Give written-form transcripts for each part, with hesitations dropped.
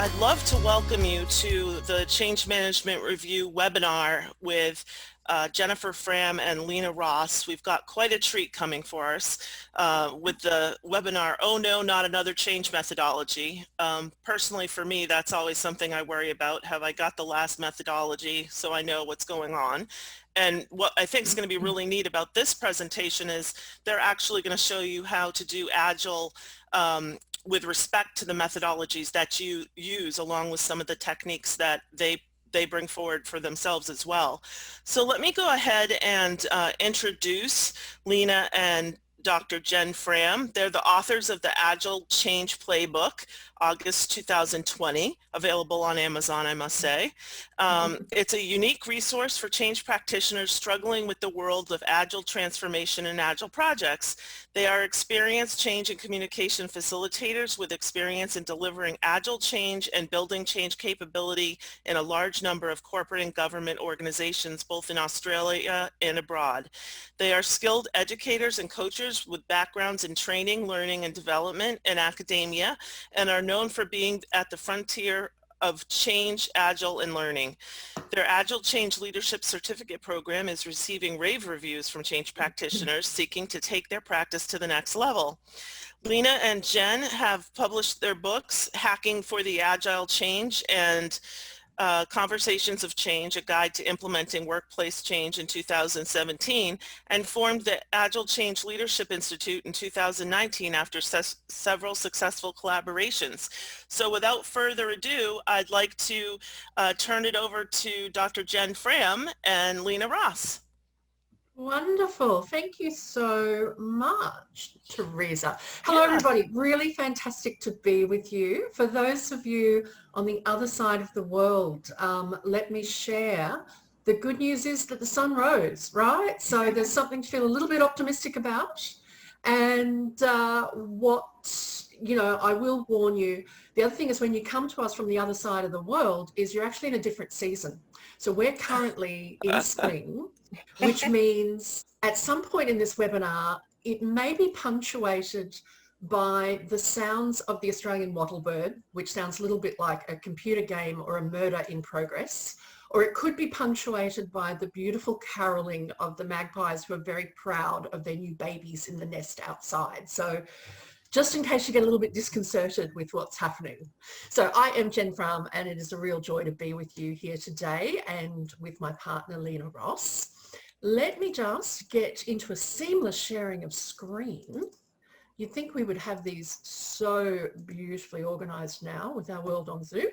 I'd love to welcome you to the Change Management Review webinar with Jennifer Fram and Lena Ross. We've got quite a treat coming for us with the webinar, Oh No, Not Another Change Methodology. Personally, for me, that's always something I worry about. Have I got the last methodology so I know what's going on? And what I think is going to be really neat about this presentation is they're actually going to show you how to do Agile with respect to the methodologies that you use, along with some of the techniques that they bring forward for themselves as well. So let me go ahead and introduce Lena and Dr. Jen Fram. They're the authors of the Agile Change Playbook, August 2020, available on Amazon, I must say. It's a unique resource for change practitioners struggling with the world of Agile transformation and Agile projects. They are experienced change and communication facilitators with experience in delivering Agile change and building change capability in a large number of corporate and government organizations, both in Australia and abroad. They are skilled educators and coaches with backgrounds in training, learning, and development and academia, and are known for being at the frontier of change, Agile, and learning. Their Agile Change Leadership Certificate program is receiving rave reviews from change practitioners seeking to take their practice to the next level. Lena and Jen have published their books, Hacking for the Agile Change and Conversations of Change, a guide to implementing workplace change in 2017, and formed the Agile Change Leadership Institute in 2019 after several successful collaborations. So without further ado, I'd like to turn it over to Dr. Jen Fram and Lena Ross. Wonderful. Thank you so much, Teresa. Hello, everybody. Really fantastic to be with you. For those of you on the other side of the world, let me share. The good news is that the sun rose, right? So there's something to feel a little bit optimistic about. And I will warn you, the other thing is when you come to us from the other side of the world is you're actually in a different season. So we're currently in spring, which means at some point in this webinar, it may be punctuated by the sounds of the Australian wattlebird, which sounds a little bit like a computer game or a murder in progress, or it could be punctuated by the beautiful caroling of the magpies who are very proud of their new babies in the nest outside. So just in case you get a little bit disconcerted with what's happening. So I am Jen Fram, and it is a real joy to be with you here today and with my partner, Lena Ross. Let me just get into a seamless sharing of screen. You'd think we would have these so beautifully organized now with our world on Zoom.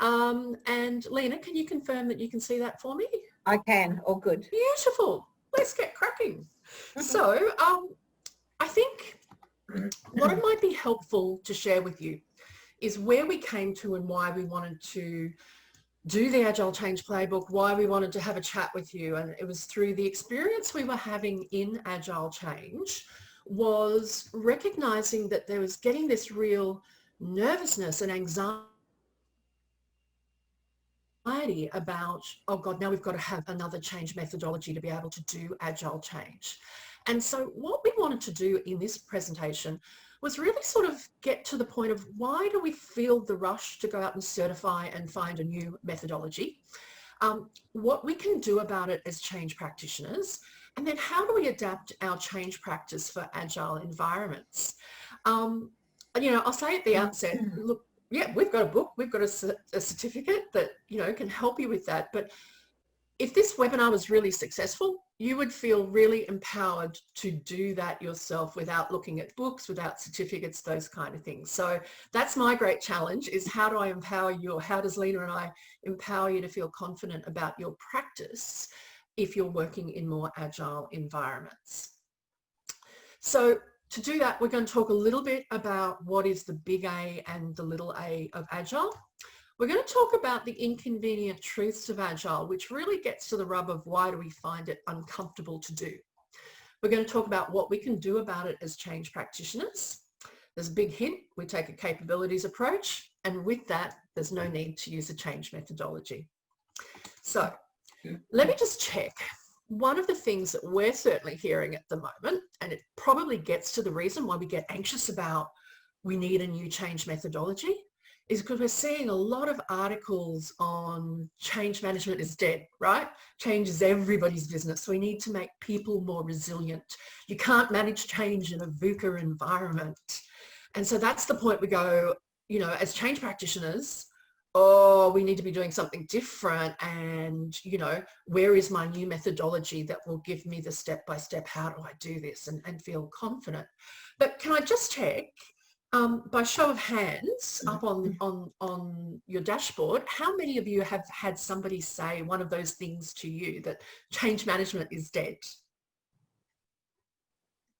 And Lena, can you confirm that you can see that for me? I can, all good. Beautiful. Let's get cracking. So I think what it might be helpful to share with you is where we came to and why we wanted to do the Agile Change Playbook, why we wanted to have a chat with you. And it was through the experience we were having in Agile Change was recognizing that there was getting this real nervousness and anxiety about, oh God, now we've got to have another change methodology to be able to do Agile Change. And so what we wanted to do in this presentation was really sort of get to the point of why do we feel the rush to go out and certify and find a new methodology, what we can do about it as change practitioners, and then how do we adapt our change practice for Agile environments. I'll say at the outset, look, yeah, we've got a book, we've got a certificate that, can help you with that. But if this webinar was really successful, you would feel really empowered to do that yourself without looking at books, without certificates, those kind of things. So that's my great challenge, is how do I empower you, or how does Lena and I empower you to feel confident about your practice if you're working in more Agile environments. So to do that, we're going to talk a little bit about what is the big A and the little a of Agile. We're going to talk about the inconvenient truths of Agile, which really gets to the rub of why do we find it uncomfortable to do. We're going to talk about what we can do about it as change practitioners. There's a big hint, we take a capabilities approach, and with that, there's no need to use a change methodology. So let me just check. One of the things that we're certainly hearing at the moment, and it probably gets to the reason why we get anxious about we need a new change methodology, is because we're seeing a lot of articles on change management is dead, right? Change is everybody's business. So we need to make people more resilient. You can't manage change in a VUCA environment. And so that's the point we go, you know, as change practitioners, oh, we need to be doing something different. And, you know, where is my new methodology that will give me the step-by-step, how do I do this and feel confident? But can I just check, by show of hands up on your dashboard, how many of you have had somebody say one of those things to you, that change management is dead?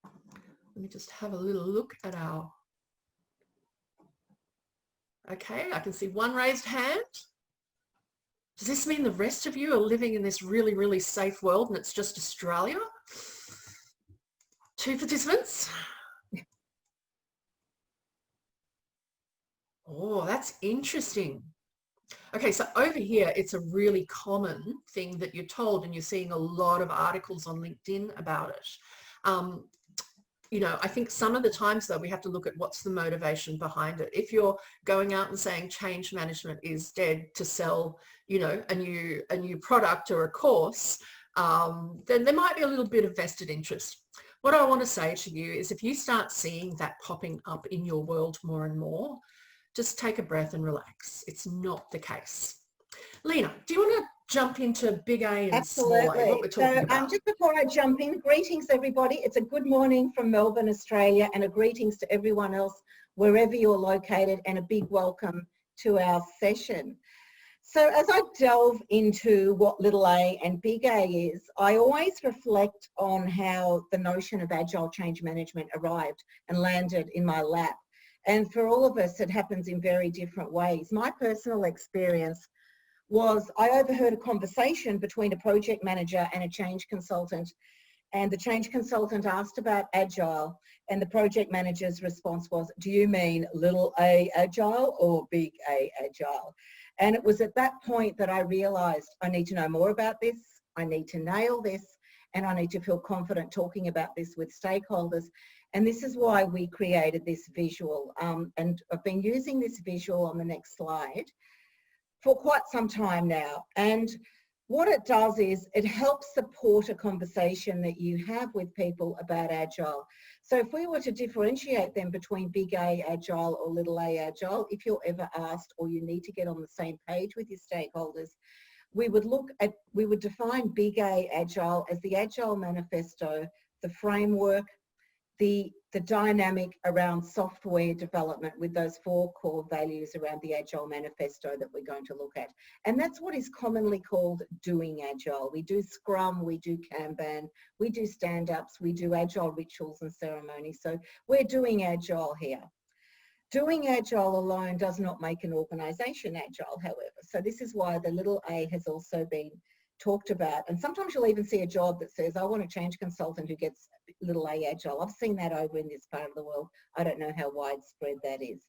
Let me just have a little look at our... Okay, I can see one raised hand. Does this mean the rest of you are living in this really, really safe world and it's just Australia? 2 participants. Oh, that's interesting. Okay, so over here, it's a really common thing that you're told, and you're seeing a lot of articles on LinkedIn about it. You know, I think some of the times though, we have to look at what's the motivation behind it. If you're going out and saying change management is dead to sell, you know, a new product or a course, then there might be a little bit of vested interest. What I want to say to you is, if you start seeing that popping up in your world more and more, just take a breath and relax. It's not the case. Lena, do you want to jump into big A and small A, what we're talking about? Just before I jump in, greetings everybody. It's a good morning from Melbourne, Australia, and a greetings to everyone else wherever you're located, and a big welcome to our session. So as I delve into what little a and big A is, I always reflect on how the notion of agile change management arrived and landed in my lap. And for all of us, it happens in very different ways. My personal experience was I overheard a conversation between a project manager and a change consultant. And the change consultant asked about agile, and the project manager's response was, do you mean little a agile or big A agile? And it was at that point that I realized I need to know more about this, I need to nail this, and I need to feel confident talking about this with stakeholders. And this is why we created this visual. And I've been using this visual on the next slide for quite some time now. And what it does is it helps support a conversation that you have with people about agile. So if we were to differentiate them between big A agile or little a agile, if you're ever asked or you need to get on the same page with your stakeholders, we would define big A agile as the Agile Manifesto, the framework, the dynamic around software development with those 4 core values around the Agile Manifesto that we're going to look at. And that's what is commonly called doing Agile. We do Scrum, we do Kanban, we do stand-ups, we do Agile rituals and ceremonies. So we're doing Agile here. Doing Agile alone does not make an organisation Agile, however. So this is why the little a has also been talked about. And sometimes you'll even see a job that says, I want a change consultant who gets little a agile. I've seen that over in this part of the world. I don't know how widespread that is.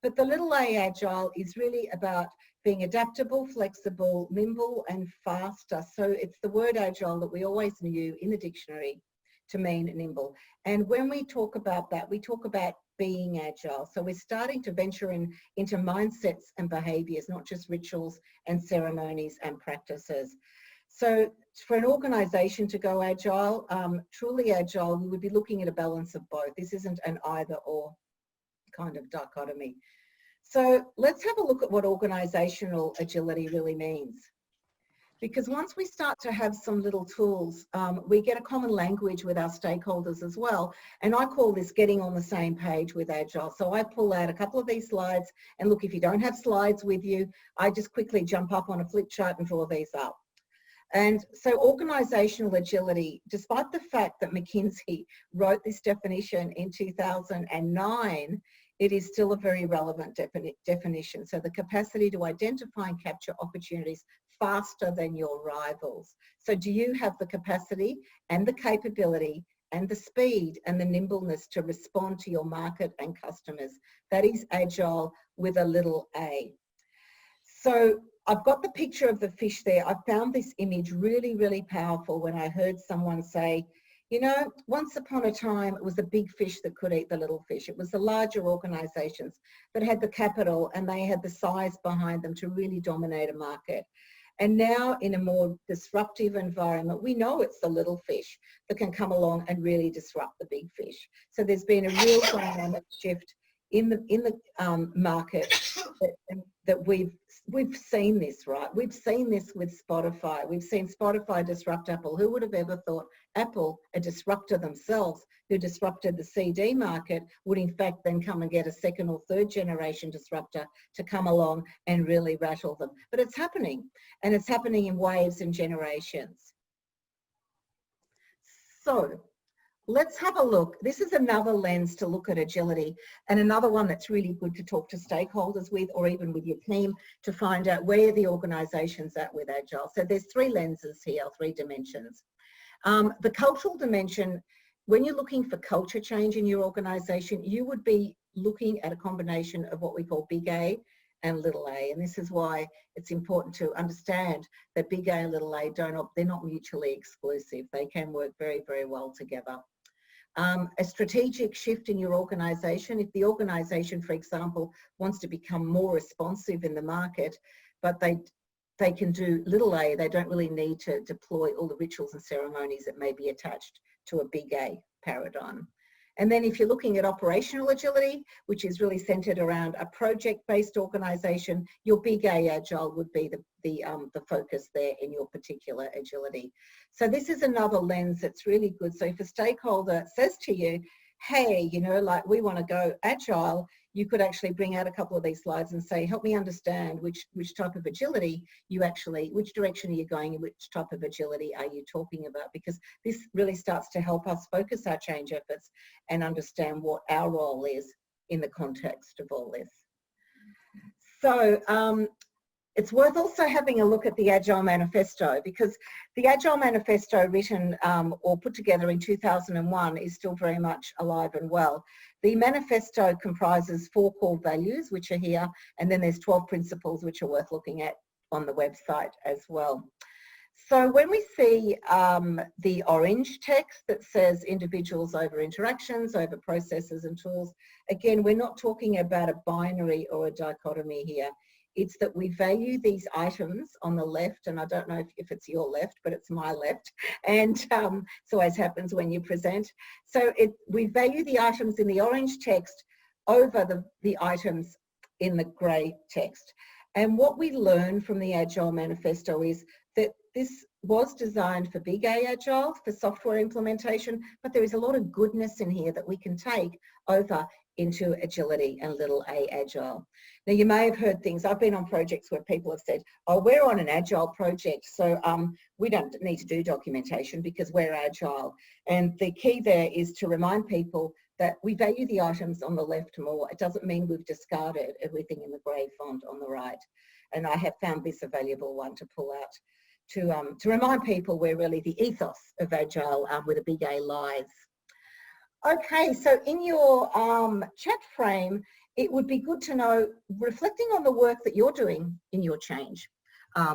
But the little a agile is really about being adaptable, flexible, nimble and faster. So it's the word agile that we always knew in the dictionary to mean nimble. And when we talk about that, we talk about being agile. So we're starting to venture into mindsets and behaviours, not just rituals and ceremonies and practices. So for an organisation to go agile, truly agile, we would be looking at a balance of both. This isn't an either or kind of dichotomy. So let's have a look at what organisational agility really means. Because once we start to have some little tools, we get a common language with our stakeholders as well. And I call this getting on the same page with Agile. So I pull out a couple of these slides, and look, if you don't have slides with you, I just quickly jump up on a flip chart and draw these up. And so organisational agility, despite the fact that McKinsey wrote this definition in 2009, it is still a very relevant definition. So the capacity to identify and capture opportunities faster than your rivals. So do you have the capacity and the capability and the speed and the nimbleness to respond to your market and customers? That is agile with a little a. So I've got the picture of the fish there. I found this image really, really powerful when I heard someone say, You know, once upon a time, it was the big fish that could eat the little fish. It was the larger organisations that had the capital and they had the size behind them to really dominate a market. And now in a more disruptive environment, we know it's the little fish that can come along and really disrupt the big fish. So there's been a real dynamic shift in the market that we've seen this, right? We've seen this with Spotify. We've seen Spotify disrupt Apple. Who would have ever thought Apple, a disruptor themselves, who disrupted the CD market, would in fact then come and get a second or third generation disruptor to come along and really rattle them. But it's happening, and it's happening in waves and generations. So let's have a look. This is another lens to look at agility, and another one that's really good to talk to stakeholders with, or even with your team, to find out where the organisation's at with Agile. So there's three lenses here, three dimensions. The cultural dimension, when you're looking for culture change in your organisation, you would be looking at a combination of what we call big A and little a. And this is why it's important to understand that big A and little a they're not mutually exclusive. They can work very, very well together. A strategic shift in your organisation. If the organisation, for example, wants to become more responsive in the market, but they can do little a, they don't really need to deploy all the rituals and ceremonies that may be attached to a big A paradigm. And then if you're looking at operational agility, which is really centred around a project-based organisation, your big A agile would be the focus there in your particular agility. So this is another lens that's really good. So if a stakeholder says to you, hey, you know, like we want to go agile, you could actually bring out a couple of these slides and say, help me understand which type of agility which direction are you going in, which type of agility are you talking about? Because this really starts to help us focus our change efforts and understand what our role is in the context of all this. So it's worth also having a look at the Agile Manifesto, because the Agile Manifesto written or put together in 2001 is still very much alive and well. The manifesto comprises 4 core values, which are here, and then there's 12 principles which are worth looking at on the website as well. So when we see the orange text that says individuals over interactions, over processes and tools, again, we're not talking about a binary or a dichotomy here. It's that we value these items on the left, and I don't know if it's your left, but it's my left, and it always happens when you present. So we value the items in the orange text over the items in the grey text. And what we learn from the Agile Manifesto is that this was designed for big A Agile, for software implementation, but there is a lot of goodness in here that we can take over into agility and little a Agile. Now you may have heard things, I've been on projects where people have said, oh, we're on an Agile project, so we don't need to do documentation because we're Agile. And the key there is to remind people that we value the items on the left more. It doesn't mean we've discarded everything in the grey font on the right. And I have found this a valuable one to pull out to remind people where really the ethos of Agile with a big A lies. Okay, so in your chat frame, it would be good to know, reflecting on the work that you're doing in your change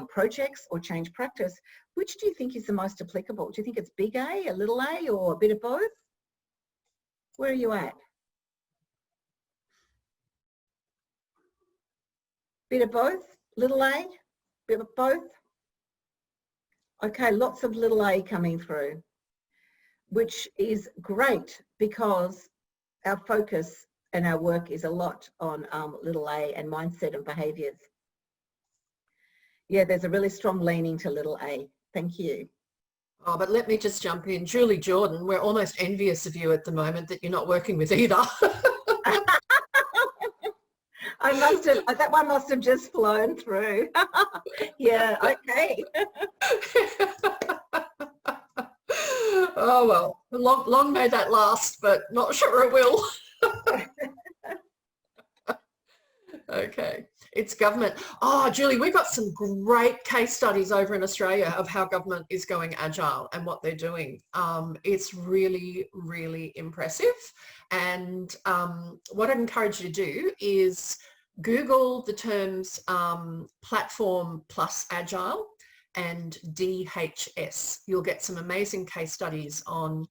projects or change practice, which do you think is the most applicable? Do you think it's big A little a, or a bit of both? Where are you at? Bit of both? Little a? Bit of both? Okay, lots of little a coming through, which is great because our focus and our work is a lot on little a and mindset and behaviours. Yeah, there's a really strong leaning to little a. Thank you. Oh, but let me just jump in. Julie Jordan, we're almost envious of you at the moment that you're not working with either. I must have, that one must have just flown through. Yeah, okay. Oh, well, long may that last, but not sure it will. Okay, it's government. Oh, Julie, we've got some great case studies over in Australia of how government is going agile and what they're doing. It's really, really impressive. And what I'd encourage you to do is Google the terms platform plus agile and DHS. You'll get some amazing case studies on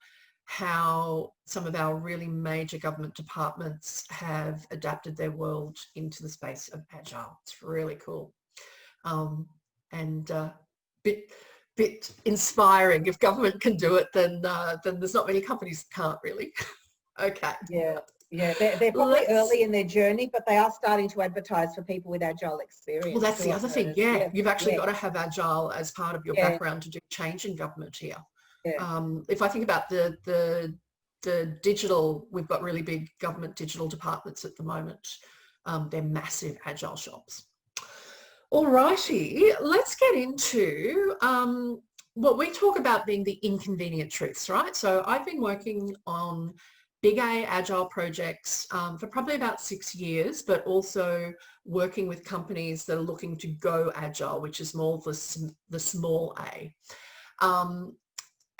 how some of our really major government departments have adapted their world into the space of Agile. It's really cool. And bit inspiring. If government can do it, then there's not many companies that can't, really. Okay. Yeah, they're probably early in their journey, but they are starting to advertise for people with Agile experience. Well, that's the other thing. Yeah, you've actually got to have Agile as part of your background to do change in government here. If I think about the digital, we've got really big government digital departments at the moment. They're massive Agile shops. Alrighty, let's get into what we talk about being the inconvenient truths, right? So I've been working on big A Agile projects for probably about 6 years, but also working with companies that are looking to go Agile, which is more the small A.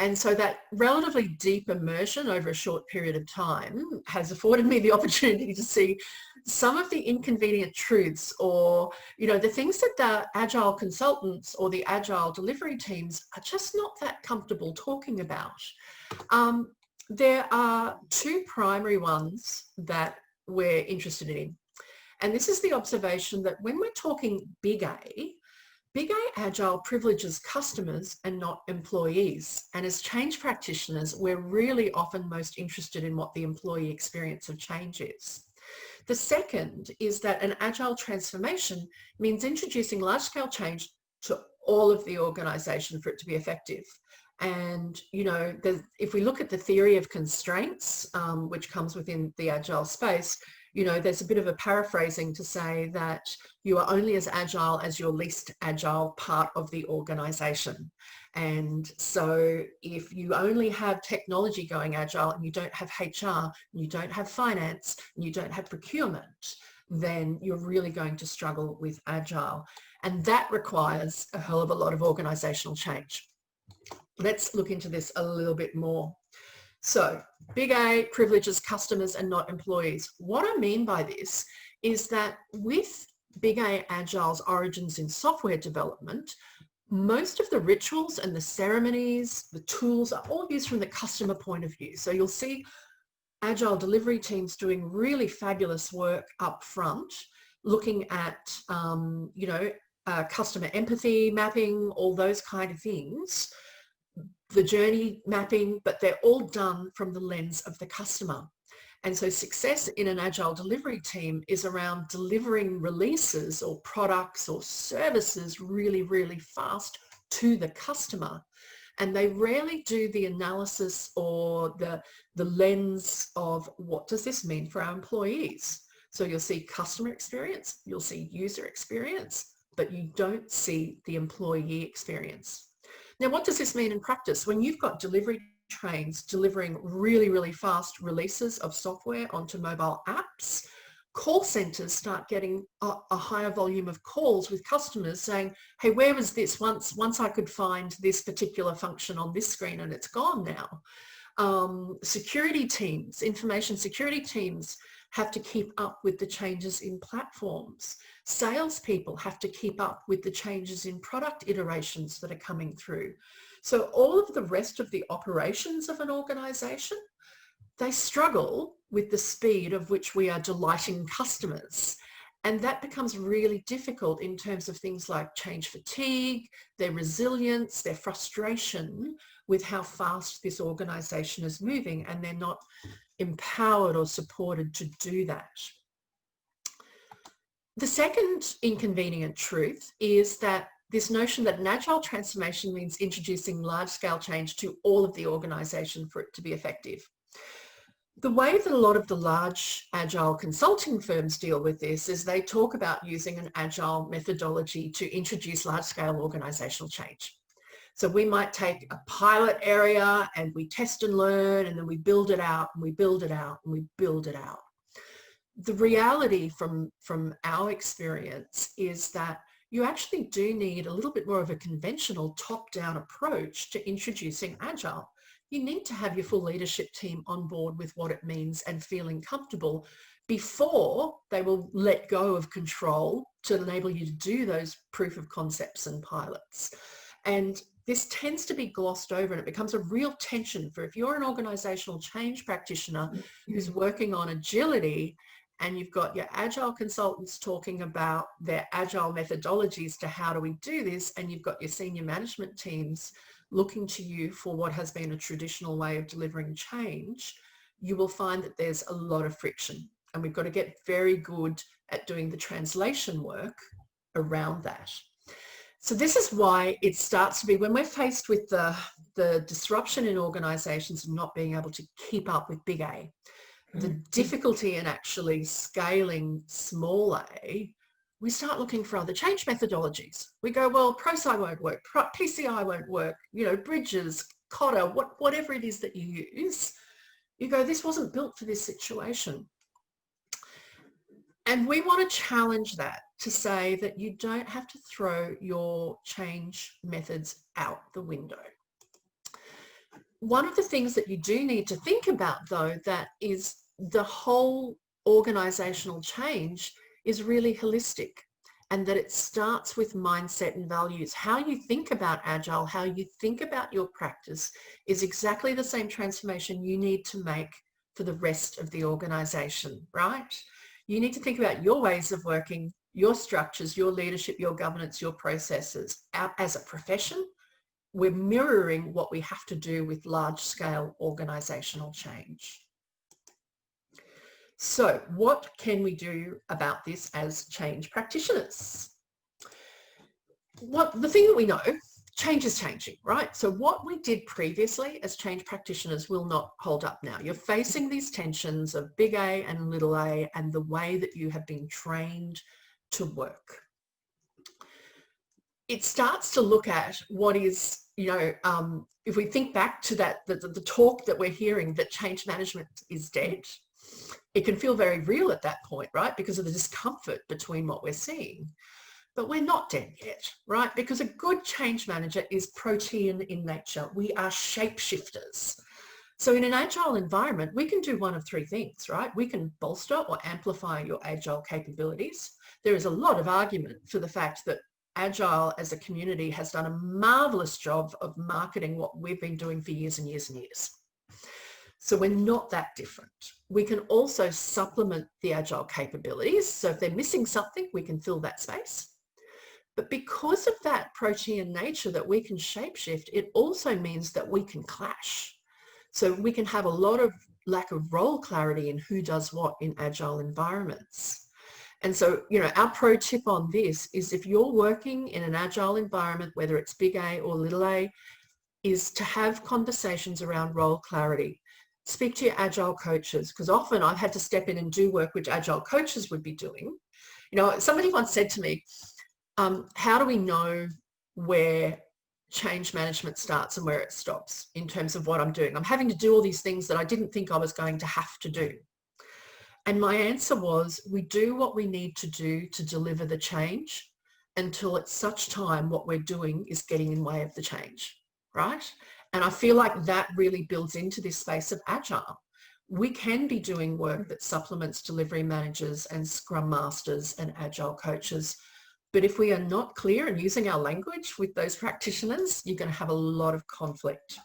And so that relatively deep immersion over a short period of time has afforded me the opportunity to see some of the inconvenient truths, or, you know, the things that the Agile consultants or the Agile delivery teams are just not that comfortable talking about. There are two primary ones that we're interested in. And this is the observation that when we're talking big A Agile privileges customers and not employees. And as change practitioners, we're really often most interested in what the employee experience of change is. The second is that an Agile transformation means introducing large-scale change to all of the organisation for it to be effective. And, you know, if we look at the theory of constraints, which comes within the Agile space, you know, there's a bit of a paraphrasing to say that you are only as agile as your least agile part of the organisation. And so if you only have technology going Agile and you don't have HR, and you don't have finance, and you don't have procurement, then you're really going to struggle with Agile. And that requires a hell of a lot of organisational change. Let's look into this a little bit more. So big A privileges customers and not employees. What I mean by this is that with big A Agile's origins in software development, most of the rituals and the ceremonies, the tools are all used from the customer point of view. So you'll see Agile delivery teams doing really fabulous work up front, looking at, you know, customer empathy mapping, all those kind of things, the journey mapping, but they're all done from the lens of the customer. And so success in an Agile delivery team is around delivering releases or products or services really, really fast to the customer. And they rarely do the analysis or the lens of what does this mean for our employees. So you'll see customer experience, you'll see user experience, but you don't see the employee experience. Now, what does this mean in practice? When you've got delivery trains delivering really, really fast releases of software onto mobile apps, call centers start getting a higher volume of calls with customers saying, hey, where was this once I could find this particular function on this screen and it's gone now. Security teams, information security teams have to keep up with the changes in platforms. Salespeople have to keep up with the changes in product iterations that are coming through. So all of the rest of the operations of an organization, they struggle with the speed of which we are delighting customers. And that becomes really difficult in terms of things like change fatigue, their resilience, their frustration with how fast this organization is moving, and they're not empowered or supported to do that. The second inconvenient truth is that this notion that an Agile transformation means introducing large-scale change to all of the organisation for it to be effective. The way that a lot of the large Agile consulting firms deal with this is they talk about using an Agile methodology to introduce large-scale organisational change. So we might take a pilot area and we test and learn, and then we build it out and we build it out and we build it out. The reality from our experience is that you actually do need a little bit more of a conventional top-down approach to introducing Agile. You need to have your full leadership team on board with what it means and feeling comfortable before they will let go of control to enable you to do those proof of concepts and pilots. And this tends to be glossed over, and it becomes a real tension for if you're an organizational change practitioner who's working on agility, and you've got your agile consultants talking about their agile methodologies to how do we do this, and you've got your senior management teams looking to you for what has been a traditional way of delivering change, you will find that there's a lot of friction. And we've got to get very good at doing the translation work around that. So this is why it starts to be, when we're faced with the disruption in organisations and not being able to keep up with big A, the difficulty in actually scaling small a, we start looking for other change methodologies. We go, well, Prosci won't work, PCI won't work, you know, Bridges, Kotter, whatever it is that you use. You go, this wasn't built for this situation. And we want to challenge that to say that you don't have to throw your change methods out the window. One of the things that you do need to think about, though, that is the whole organisational change is really holistic, and that it starts with mindset and values. How you think about Agile, how you think about your practice is exactly the same transformation you need to make for the rest of the organisation, right? You need to think about your ways of working, your structures, your leadership, your governance, your processes. As a profession, we're mirroring what we have to do with large-scale organisational change. So what can we do about this as change practitioners? The thing that we know, change is changing, right? So what we did previously as change practitioners will not hold up now. You're facing these tensions of big A and little a, and the way that you have been trained to work. It starts to look at what is, you know, if we think back to that, the talk that we're hearing that change management is dead, it can feel very real at that point, right? Because of the discomfort between what we're seeing. But we're not dead yet, right? Because a good change manager is protean in nature. We are shapeshifters. So in an agile environment, we can do one of three things, right? We can bolster or amplify your agile capabilities. There is a lot of argument for the fact that Agile as a community has done a marvelous job of marketing what we've been doing for years and years and years. So we're not that different. We can also supplement the Agile capabilities. So if they're missing something, we can fill that space. But because of that protean nature that we can shapeshift, it also means that we can clash. So we can have a lot of lack of role clarity in who does what in Agile environments. And so, you know, our pro tip on this is if you're working in an Agile environment, whether it's big A or little a, is to have conversations around role clarity. Speak to your Agile coaches, because often I've had to step in and do work which Agile coaches would be doing. You know, somebody once said to me, how do we know where change management starts and where it stops in terms of what I'm doing? I'm having to do all these things that I didn't think I was going to have to do. And my answer was, we do what we need to do to deliver the change until at such time what we're doing is getting in the way of the change, right? And I feel like that really builds into this space of Agile. We can be doing work that supplements delivery managers and Scrum Masters and Agile coaches. But if we are not clear and using our language with those practitioners, you're going to have a lot of conflict.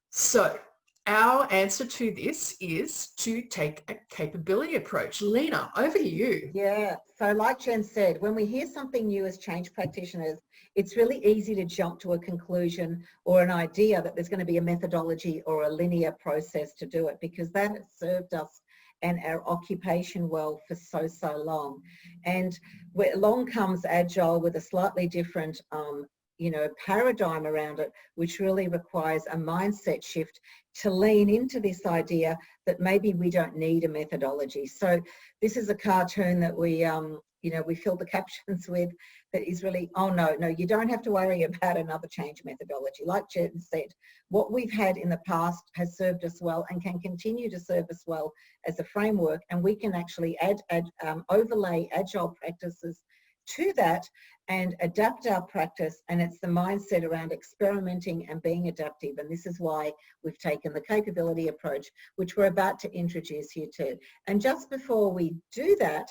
So our answer to this is to take a capability approach. Lena, over to you. Yeah, so like Jen said, when we hear something new as change practitioners, it's really easy to jump to a conclusion or an idea that there's going to be a methodology or a linear process to do it, because that has served us and our occupation well for so long. And along comes Agile with a slightly different paradigm around it, which really requires a mindset shift to lean into this idea that maybe we don't need a methodology. So this is a cartoon that we fill the captions with that is really, oh no, you don't have to worry about another change methodology. Like Jen said, what we've had in the past has served us well and can continue to serve us well as a framework, and we can actually overlay Agile practices to that and adapt our practice, and it's the mindset around experimenting and being adaptive. And this is why we've taken the capability approach, which we're about to introduce here too. And just before we do that,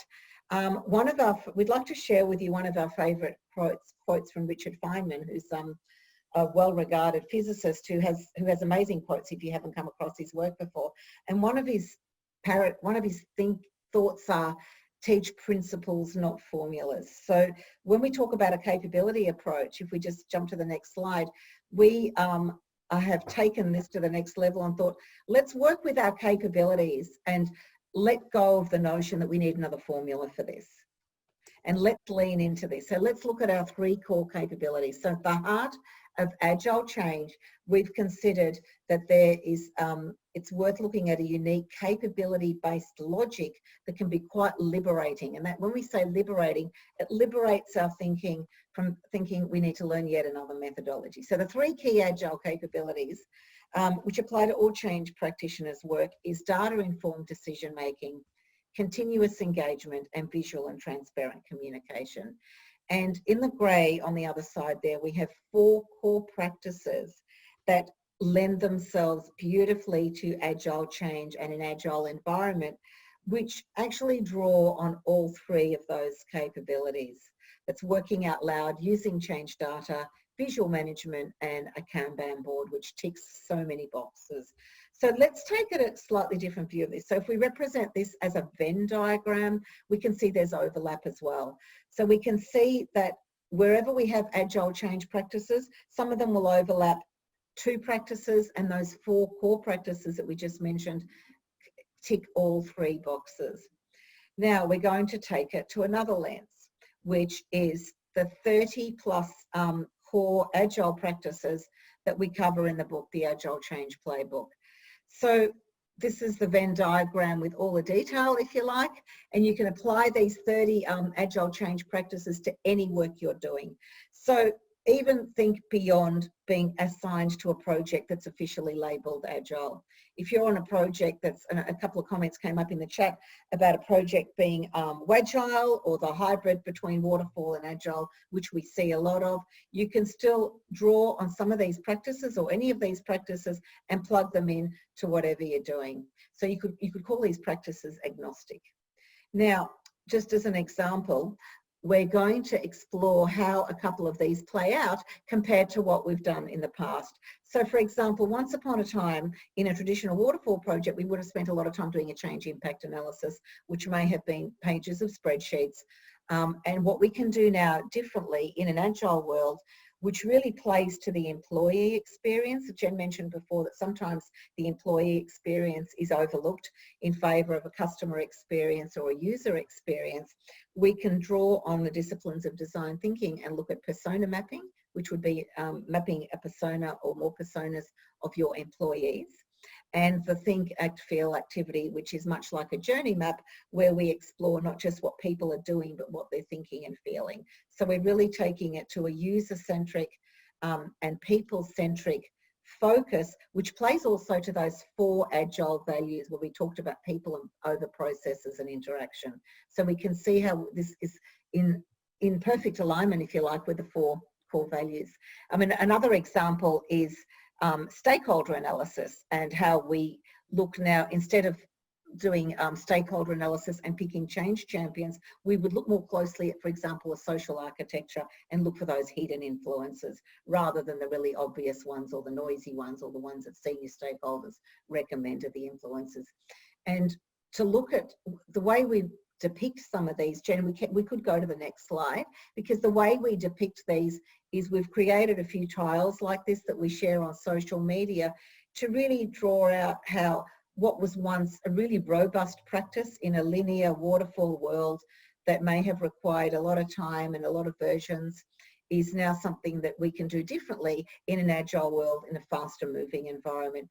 We'd like to share with you one of our favourite quotes from Richard Feynman, who's a well-regarded physicist who has amazing quotes if you haven't come across his work before. And one of his thoughts are, teach principles, not formulas. So when we talk about a capability approach, if we just jump to the next slide, I have taken this to the next level and thought, let's work with our capabilities and let go of the notion that we need another formula for this. And let's lean into this. So let's look at our 3 core capabilities. So at the heart of agile change, we've considered that there is, it's worth looking at a unique capability-based logic that can be quite liberating. And that when we say liberating, it liberates our thinking from thinking we need to learn yet another methodology. So the 3 key agile capabilities, which apply to all change practitioners' work, is data-informed decision-making, continuous engagement, and visual and transparent communication. And in the grey on the other side there, we have 4 core practices that lend themselves beautifully to agile change and an agile environment, which actually draw on all 3 of those capabilities. That's working out loud, using change data, visual management, and a Kanban board, which ticks so many boxes. So let's take it a slightly different view of this. So if we represent this as a Venn diagram, we can see there's overlap as well. So we can see that wherever we have agile change practices, some of them will overlap 2 practices, and those 4 core practices that we just mentioned tick all 3 boxes. Now we're going to take it to another lens, which is the 30 plus core agile practices that we cover in the book, the Agile Change Playbook. So this is the Venn diagram with all the detail, if you like, and you can apply these 30 agile change practices to any work you're doing. So even think beyond being assigned to a project that's officially labelled agile. If you're on a project that's, a couple of comments came up in the chat about a project being Wagile or the hybrid between waterfall and agile, which we see a lot of, you can still draw on some of these practices or any of these practices and plug them in to whatever you're doing. So you could call these practices agnostic. Now, just as an example, we're going to explore how a couple of these play out compared to what we've done in the past. So for example, once upon a time in a traditional waterfall project, we would have spent a lot of time doing a change impact analysis, which may have been pages of spreadsheets. And what we can do now differently in an agile world, which really plays to the employee experience. Jen mentioned before that sometimes the employee experience is overlooked in favour of a customer experience or a user experience. We can draw on the disciplines of design thinking and look at persona mapping, which would be mapping a persona or more personas of your employees. And the think, act, feel activity, which is much like a journey map where we explore not just what people are doing, but what they're thinking and feeling. So we're really taking it to a user-centric and people-centric focus, which plays also to those 4 agile values where we talked about people over processes and interaction. So we can see how this is in perfect alignment, if you like, with the 4 core values. I mean, another example is stakeholder analysis, and how we look now, instead of doing stakeholder analysis and picking change champions, we would look more closely at, for example, a social architecture and look for those hidden influences rather than the really obvious ones or the noisy ones or the ones that senior stakeholders recommended the influences. And to look at the way we depict some of these, Jen, we could go to the next slide, because the way we depict these is we've created a few tiles like this that we share on social media to really draw out how what was once a really robust practice in a linear waterfall world that may have required a lot of time and a lot of versions is now something that we can do differently in an agile world, in a faster moving environment,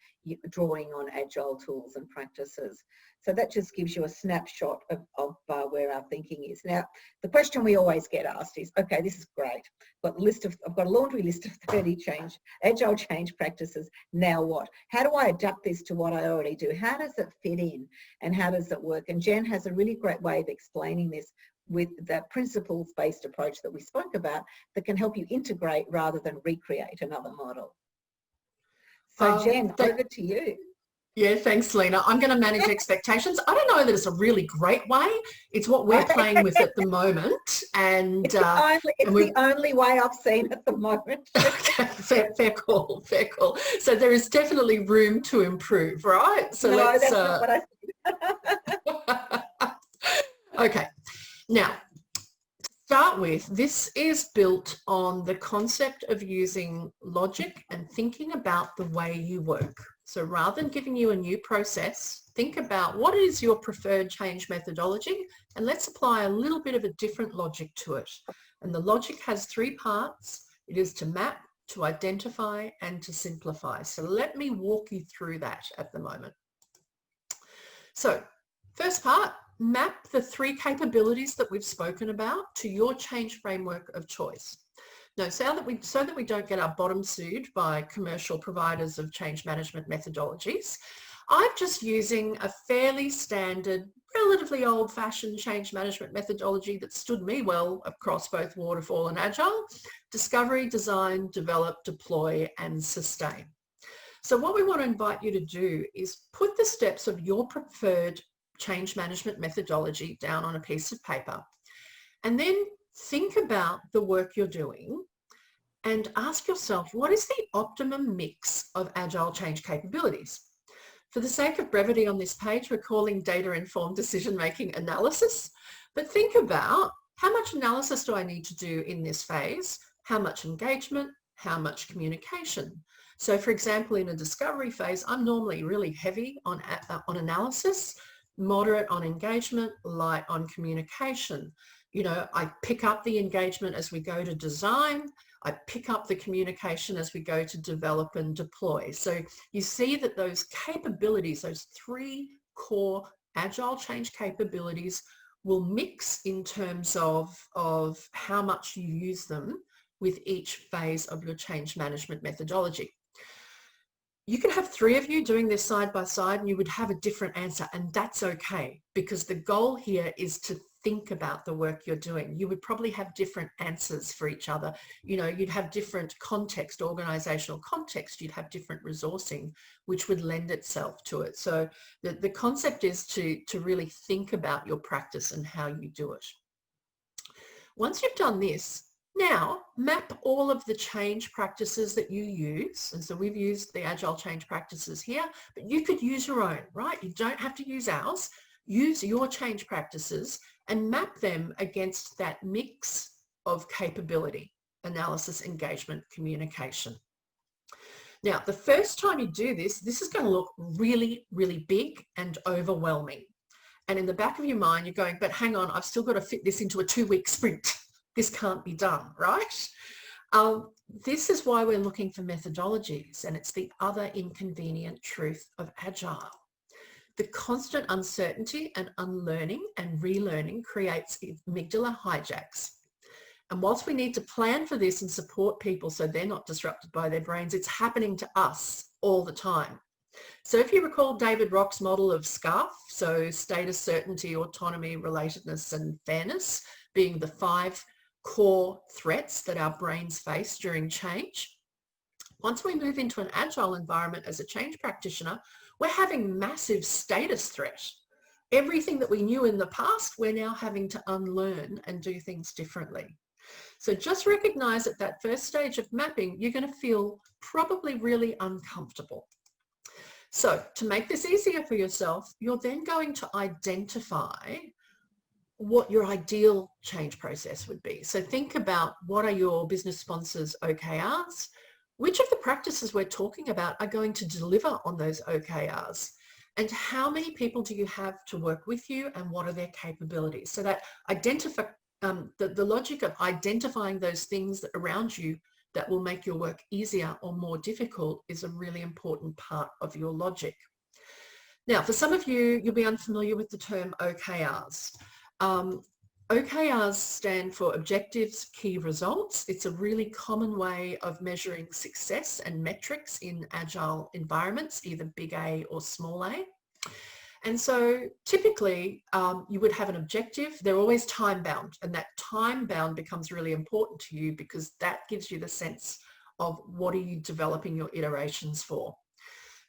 drawing on agile tools and practices. So that just gives you a snapshot of where our thinking is. Now, the question we always get asked is, okay, this is great, but I've got a laundry list of 30 agile change practices, now what? How do I adapt this to what I already do? How does it fit in and how does it work? And Jen has a really great way of explaining this with the principles-based approach that we spoke about that can help you integrate rather than recreate another model. So Jen, over to you. Yeah, thanks, Lena. I'm going to manage expectations. I don't know that it's a really great way. It's what we're playing with at the moment. And it's the only way I've seen at the moment. Okay, fair call, fair call. So there is definitely room to improve, right? So no, that's not what I said. Okay. Now, start with, this is built on the concept of using logic and thinking about the way you work. So rather than giving you a new process, think about what is your preferred change methodology, and let's apply a little bit of a different logic to it. And the logic has 3 parts. It is to map, to identify, and to simplify. So let me walk you through that at the moment. So first part, map the 3 capabilities that we've spoken about to your change framework of choice. Now, so that we don't get our bottom sued by commercial providers of change management methodologies, I'm just using a fairly standard, relatively old-fashioned change management methodology that stood me well across both waterfall and agile: discovery, design, develop, deploy, and sustain. So what we want to invite you to do is put the steps of your preferred change management methodology down on a piece of paper, and then think about the work you're doing and ask yourself, what is the optimum mix of agile change capabilities? For the sake of brevity on this page, we're calling data-informed decision-making analysis, but think about, how much analysis do I need to do in this phase? How much engagement? How much communication? So for example, in a discovery phase, I'm normally really heavy on analysis, moderate on engagement, light on communication. You know, I pick up the engagement as we go to design. I pick up the communication as we go to develop and deploy. So you see that those capabilities, those 3 core agile change capabilities, will mix in terms of how much you use them with each phase of your change management methodology. You could have 3 of you doing this side by side and you would have a different answer, and that's okay, because the goal here is to think about the work you're doing. You would probably have different answers for each other. You know, you'd have different context, organizational context, you'd have different resourcing, which would lend itself to it. So the concept is to really think about your practice and how you do it. Once you've done this, now map all of the change practices that you use. And so we've used the agile change practices here, but you could use your own, right? You don't have to use ours. Use your change practices and map them against that mix of capability: analysis, engagement, communication. Now, the first time you do this, this is going to look really, really big and overwhelming. And in the back of your mind, you're going, but hang on, I've still got to fit this into a 2-week sprint. This can't be done, right? This is why we're looking for methodologies, and it's the other inconvenient truth of Agile. The constant uncertainty and unlearning and relearning creates amygdala hijacks. And whilst we need to plan for this and support people so they're not disrupted by their brains, it's happening to us all the time. So if you recall David Rock's model of SCARF, so status, certainty, autonomy, relatedness, and fairness being the 5 core threats that our brains face during change. Once we move into an agile environment as a change practitioner, we're having massive status threat. Everything that we knew in the past, we're now having to unlearn and do things differently. So just recognize at that first stage of mapping, you're going to feel probably really uncomfortable. So to make this easier for yourself, you're then going to identify what your ideal change process would be. So think about, what are your business sponsors' OKRs? Which of the practices we're talking about are going to deliver on those OKRs? And how many people do you have to work with you, and what are their capabilities? So that the logic of identifying those things that around you that will make your work easier or more difficult is a really important part of your logic. Now, for some of you, you'll be unfamiliar with the term OKRs. OKRs stand for Objectives, Key Results. It's a really common way of measuring success and metrics in agile environments, either big A or small a. And so typically you would have an objective. They're always time bound, and that time bound becomes really important to you because that gives you the sense of what are you developing your iterations for.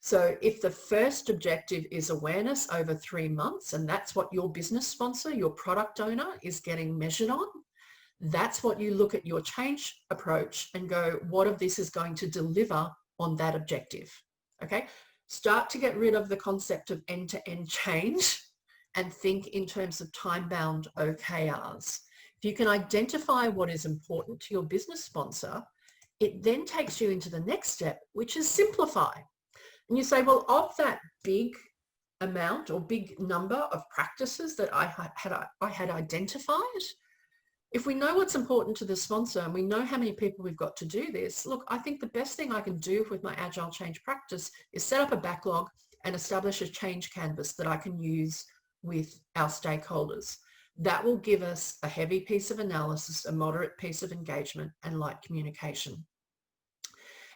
So if the first objective is awareness over 3 months, and that's what your business sponsor, your product owner is getting measured on, that's what you look at your change approach and go, what of this is going to deliver on that objective? Okay. Start to get rid of the concept of end-to-end change and think in terms of time-bound OKRs. If you can identify what is important to your business sponsor, it then takes you into the next step, which is simplify. And you say, well, of that big amount or big number of practices that I had identified, if we know what's important to the sponsor and we know how many people we've got to do this, look, I think the best thing I can do with my Agile change practice is set up a backlog and establish a change canvas that I can use with our stakeholders. That will give us a heavy piece of analysis, a moderate piece of engagement, and light communication.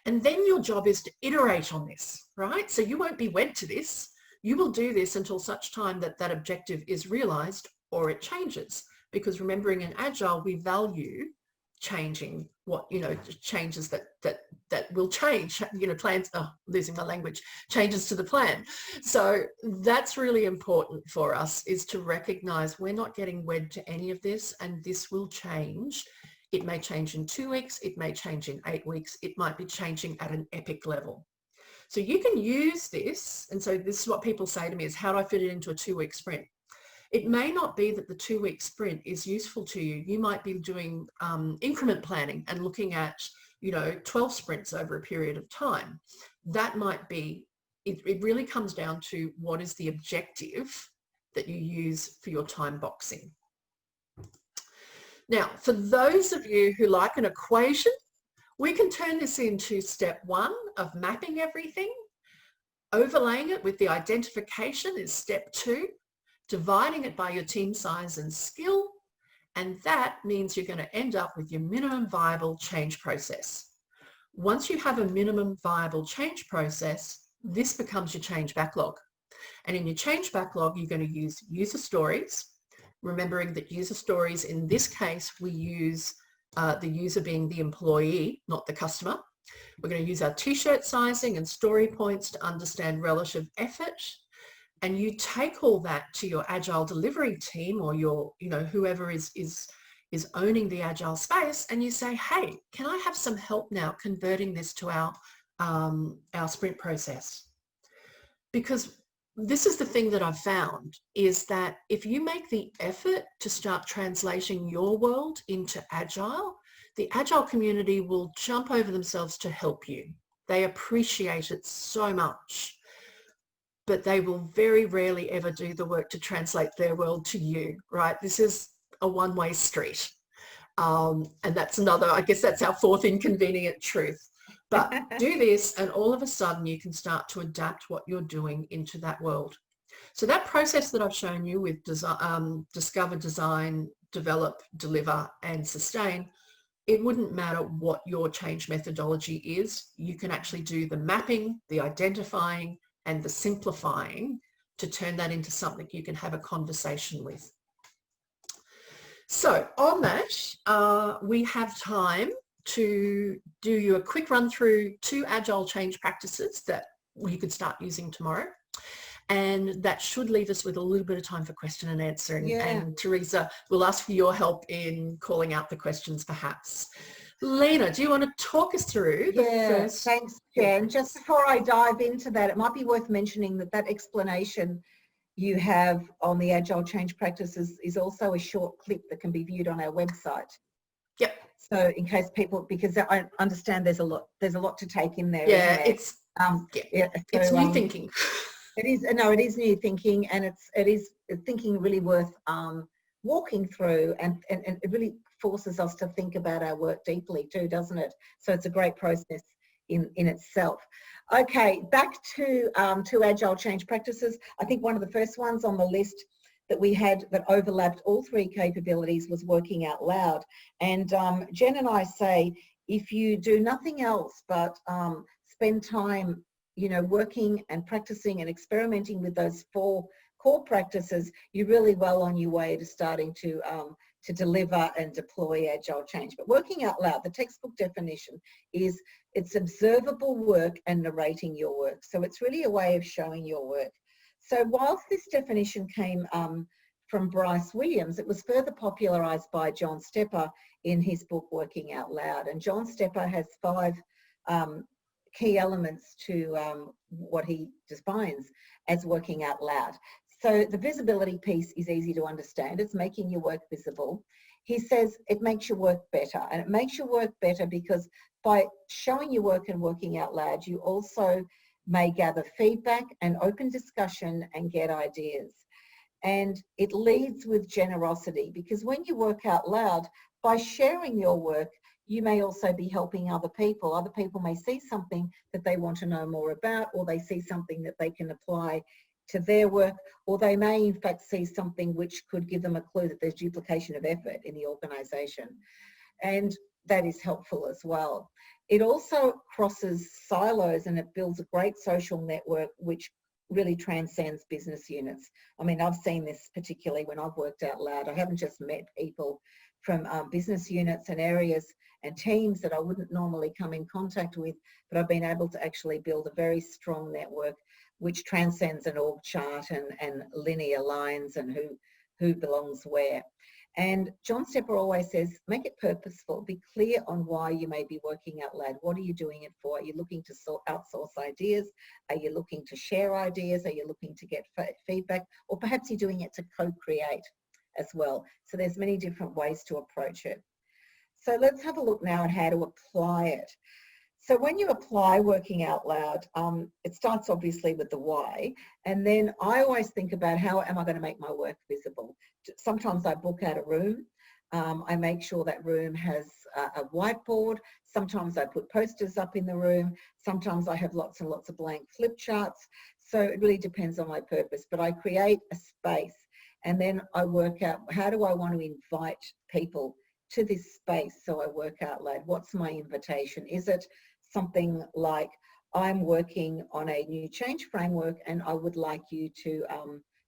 And then your job is to iterate on this, right? So you won't be wed to this. You will do this until such time that that objective is realized or it changes. Because remembering in Agile, we value changing what, changes that will change, plans, losing my language, changes to the plan. So that's really important for us, is to recognize we're not getting wed to any of this, and this will change. It may change in 2 weeks, it may change in 8 weeks, it might be changing at an epic level. So you can use this, and so this is what people say to me is, how do I fit it into a 2-week sprint? It may not be that the 2-week sprint is useful to you. You might be doing increment planning and looking at, 12 sprints over a period of time. That might be, it really comes down to what is the objective that you use for your time boxing. Now, for those of you who like an equation, we can turn this into step 1 of mapping everything. Overlaying it with the identification is step 2. Dividing it by your team size and skill, and that means you're going to end up with your minimum viable change process. Once you have a minimum viable change process, this becomes your change backlog. And in your change backlog, you're going to use user stories, remembering that user stories, in this case, we use the user being the employee, not the customer. We're going to use our t-shirt sizing and story points to understand relative effort. And you take all that to your Agile delivery team, or your, whoever is owning the Agile space, and you say, hey, can I have some help now converting this to our sprint process? Because this is the thing that I've found, is that if you make the effort to start translating your world into Agile, the Agile community will jump over themselves to help you. They appreciate it so much, but they will very rarely ever do the work to translate their world to you, right? This is a one-way street. And that's another, I guess that's our 4th inconvenient truth. But do this, and all of a sudden you can start to adapt what you're doing into that world. So that process that I've shown you with discover, design, develop, deliver, and sustain, it wouldn't matter what your change methodology is. You can actually do the mapping, the identifying, and the simplifying to turn that into something you can have a conversation with. So on that, we have time to do you a quick run through 2 Agile change practices that you could start using tomorrow. And that should leave us with a little bit of time for question and answer. And Teresa, we'll ask for your help in calling out the questions perhaps. Lena, do you want to talk us through the first? Thanks, Jen. Just before I dive into that, it might be worth mentioning that explanation you have on the Agile change practices is also a short clip that can be viewed on our website. Yep. So in case people, because I understand there's a lot to take in there. Yeah, it's it's new thinking. It is new thinking, and it is thinking really worth walking through, and it really forces us to think about our work deeply too, doesn't it? So it's a great process in itself. Okay, back to Agile change practices. I think one of the first ones on the list that we had that overlapped all 3 capabilities was working out loud. And Jen and I say, if you do nothing else but spend time, working and practicing and experimenting with those 4 core practices, you're really well on your way to starting to to deliver and deploy agile change. But working out loud, the textbook definition is it's observable work and narrating your work. So it's really a way of showing your work. So whilst this definition came from Bryce Williams, it was further popularised by John Stepper in his book Working Out Loud. And John Stepper has 5 key elements to what he defines as working out loud. So the visibility piece is easy to understand. It's making your work visible. He says it makes your work better, and it makes your work better because by showing your work and working out loud, you also may gather feedback and open discussion and get ideas. And it leads with generosity, because when you work out loud, by sharing your work, you may also be helping other people. Other people may see something that they want to know more about, or they see something that they can apply to their work, or they may in fact see something which could give them a clue that there's duplication of effort in the organisation. And that is helpful as well. It also crosses silos and it builds a great social network which really transcends business units. I mean, I've seen this particularly when I've worked out loud. I haven't just met people from business units and areas and teams that I wouldn't normally come in contact with, but I've been able to actually build a very strong network which transcends an org chart and linear lines and who belongs where. And John Stepper always says, make it purposeful, be clear on why you may be working out loud. What are you doing it for? Are you looking to outsource ideas? Are you looking to share ideas? Are you looking to get feedback? Or perhaps you're doing it to co-create as well. So there's many different ways to approach it. So let's have a look now at how to apply it. So when you apply working out loud, it starts obviously with the why, and then I always think about how am I going to make my work visible. Sometimes I book out a room. I make sure that room has a whiteboard. Sometimes I put posters up in the room. Sometimes I have lots and lots of blank flip charts. So it really depends on my purpose, but I create a space and then I work out how do I want to invite people to this space. So I work out loud, what's my invitation? Is it something like, I'm working on a new change framework and I would like you to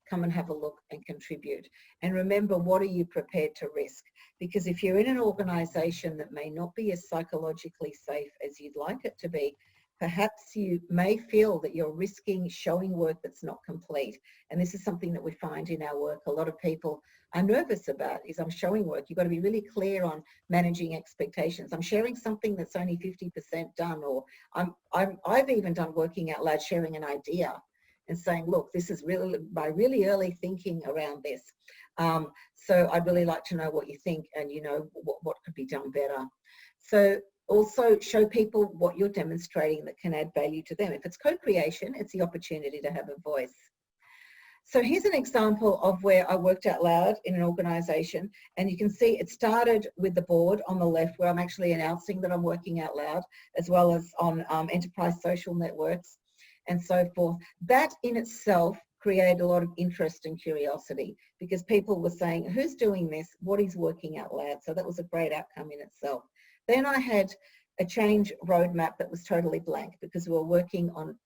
come and have a look and contribute. And remember, what are you prepared to risk? Because if you're in an organisation that may not be as psychologically safe as you'd like it to be, perhaps you may feel that you're risking showing work that's not complete. And this is something that we find in our work. A lot of people are nervous about is I'm showing work. You've got to be really clear on managing expectations. I'm sharing something that's only 50% done, or I've even done working out loud, sharing an idea and saying, look, this is really my really early thinking around this. So I'd really like to know what you think and, you know, what could be done better. So also show people what you're demonstrating that can add value to them. If it's co-creation, it's the opportunity to have a voice. So here's an example of where I worked out loud in an organisation, and you can see it started with the board on the left where I'm actually announcing that I'm working out loud, as well as on enterprise social networks and so forth. That in itself created a lot of interest and curiosity because people were saying, who's doing this? What is working out loud? So that was a great outcome in itself. Then I had a change roadmap that was totally blank because we were working on